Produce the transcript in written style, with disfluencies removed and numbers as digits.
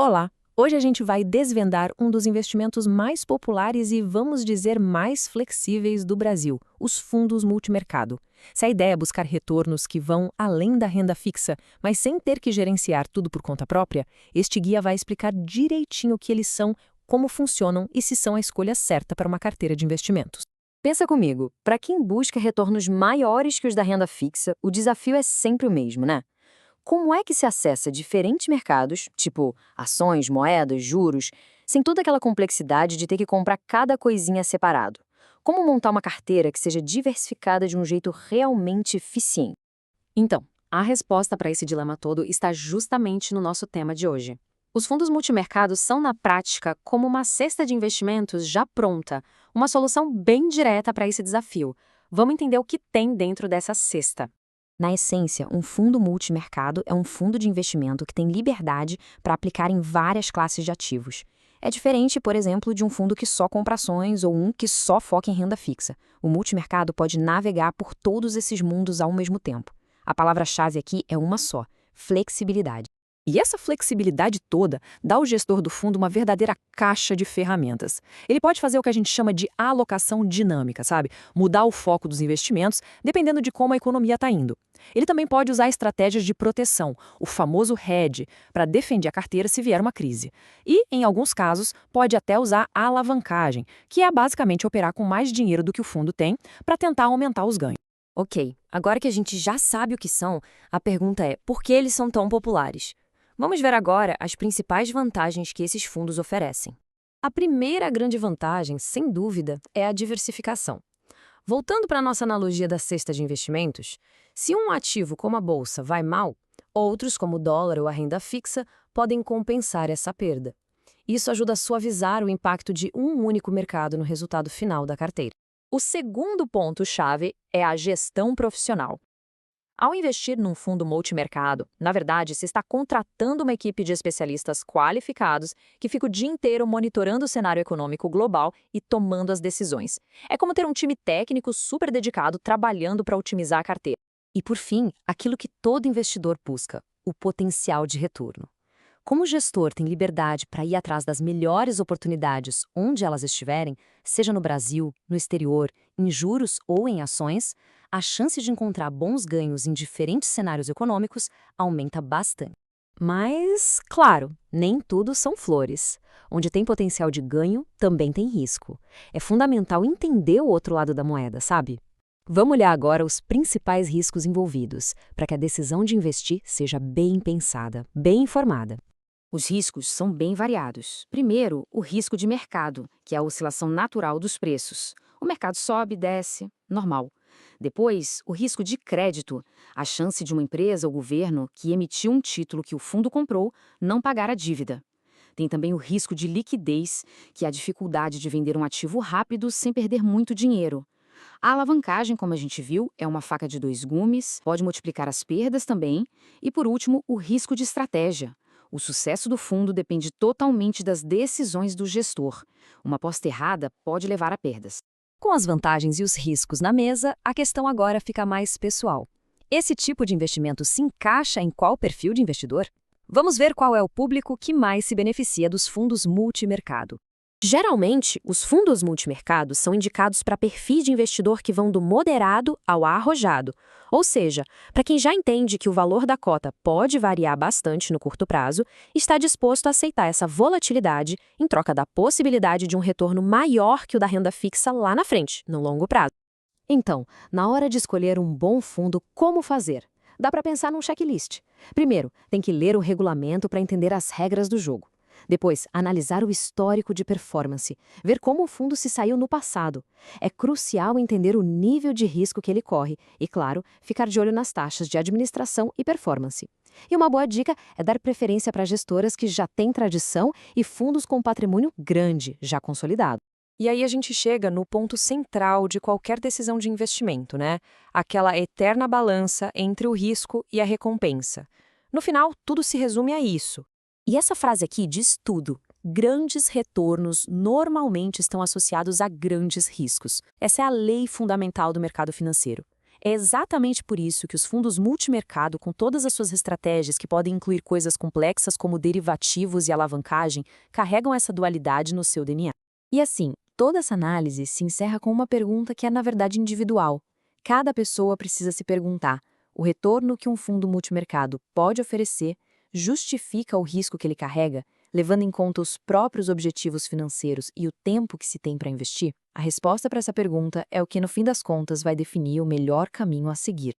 Olá! Hoje a gente vai desvendar um dos investimentos mais populares e, vamos dizer, mais flexíveis do Brasil, os fundos multimercado. Se a ideia é buscar retornos que vão além da renda fixa, mas sem ter que gerenciar tudo por conta própria, este guia vai explicar direitinho o que eles são, como funcionam e se são a escolha certa para uma carteira de investimentos. Pensa comigo, para quem busca retornos maiores que os da renda fixa, o desafio é sempre o mesmo, né? Como é que se acessa diferentes mercados, tipo ações, moedas, juros, sem toda aquela complexidade de ter que comprar cada coisinha separado? Como montar uma carteira que seja diversificada de um jeito realmente eficiente? Então, a resposta para esse dilema todo está justamente no nosso tema de hoje. Os fundos multimercados são, na prática, como uma cesta de investimentos já pronta, uma solução bem direta para esse desafio. Vamos entender o que tem dentro dessa cesta. Na essência, um fundo multimercado é um fundo de investimento que tem liberdade para aplicar em várias classes de ativos. É diferente, por exemplo, de um fundo que só compra ações ou um que só foca em renda fixa. O multimercado pode navegar por todos esses mundos ao mesmo tempo. A palavra-chave aqui é uma só: flexibilidade. E essa flexibilidade toda dá ao gestor do fundo uma verdadeira caixa de ferramentas. Ele pode fazer o que a gente chama de alocação dinâmica, sabe? Mudar o foco dos investimentos dependendo de como a economia está indo. Ele também pode usar estratégias de proteção, o famoso hedge, para defender a carteira se vier uma crise. E, em alguns casos, pode até usar a alavancagem, que é basicamente operar com mais dinheiro do que o fundo tem para tentar aumentar os ganhos. Ok, agora que a gente já sabe o que são, a pergunta é: por que eles são tão populares? Vamos ver agora as principais vantagens que esses fundos oferecem. A primeira grande vantagem, sem dúvida, é a diversificação. Voltando para a nossa analogia da cesta de investimentos, se um ativo como a bolsa vai mal, outros, como o dólar ou a renda fixa, podem compensar essa perda. Isso ajuda a suavizar o impacto de um único mercado no resultado final da carteira. O segundo ponto-chave é a gestão profissional. Ao investir num fundo multimercado, na verdade, se está contratando uma equipe de especialistas qualificados que fica o dia inteiro monitorando o cenário econômico global e tomando as decisões. É como ter um time técnico super dedicado trabalhando para otimizar a carteira. E, por fim, aquilo que todo investidor busca: o potencial de retorno. Como o gestor tem liberdade para ir atrás das melhores oportunidades onde elas estiverem, seja no Brasil, no exterior, em juros ou em ações, a chance de encontrar bons ganhos em diferentes cenários econômicos aumenta bastante. Mas, claro, nem tudo são flores. Onde tem potencial de ganho, também tem risco. É fundamental entender o outro lado da moeda, sabe? Vamos olhar agora os principais riscos envolvidos, para que a decisão de investir seja bem pensada, bem informada. Os riscos são bem variados. Primeiro, o risco de mercado, que é a oscilação natural dos preços. O mercado sobe, desce, normal. Depois, o risco de crédito, a chance de uma empresa ou governo que emitiu um título que o fundo comprou não pagar a dívida. Tem também o risco de liquidez, que é a dificuldade de vender um ativo rápido sem perder muito dinheiro. A alavancagem, como a gente viu, é uma faca de dois gumes, pode multiplicar as perdas também. E, por último, o risco de estratégia. O sucesso do fundo depende totalmente das decisões do gestor. Uma aposta errada pode levar a perdas. Com as vantagens e os riscos na mesa, a questão agora fica mais pessoal. Esse tipo de investimento se encaixa em qual perfil de investidor? Vamos ver qual é o público que mais se beneficia dos fundos multimercado. Geralmente, os fundos multimercados são indicados para perfis de investidor que vão do moderado ao arrojado, ou seja, para quem já entende que o valor da cota pode variar bastante no curto prazo, está disposto a aceitar essa volatilidade em troca da possibilidade de um retorno maior que o da renda fixa lá na frente, no longo prazo. Então, na hora de escolher um bom fundo, como fazer? Dá para pensar num checklist. Primeiro, tem que ler o regulamento para entender as regras do jogo. Depois, analisar o histórico de performance, ver como o fundo se saiu no passado. É crucial entender o nível de risco que ele corre e, claro, ficar de olho nas taxas de administração e performance. E uma boa dica é dar preferência para gestoras que já têm tradição e fundos com patrimônio grande, já consolidado. E aí a gente chega no ponto central de qualquer decisão de investimento, né? Aquela eterna balança entre o risco e a recompensa. No final, tudo se resume a isso. E essa frase aqui diz tudo. Grandes retornos normalmente estão associados a grandes riscos. Essa é a lei fundamental do mercado financeiro. É exatamente por isso que os fundos multimercado, com todas as suas estratégias que podem incluir coisas complexas como derivativos e alavancagem, carregam essa dualidade no seu DNA. E assim, toda essa análise se encerra com uma pergunta que é, na verdade, individual. Cada pessoa precisa se perguntar: o retorno que um fundo multimercado pode oferecer justifica o risco que ele carrega, levando em conta os próprios objetivos financeiros e o tempo que se tem para investir? A resposta para essa pergunta é o que, no fim das contas, vai definir o melhor caminho a seguir.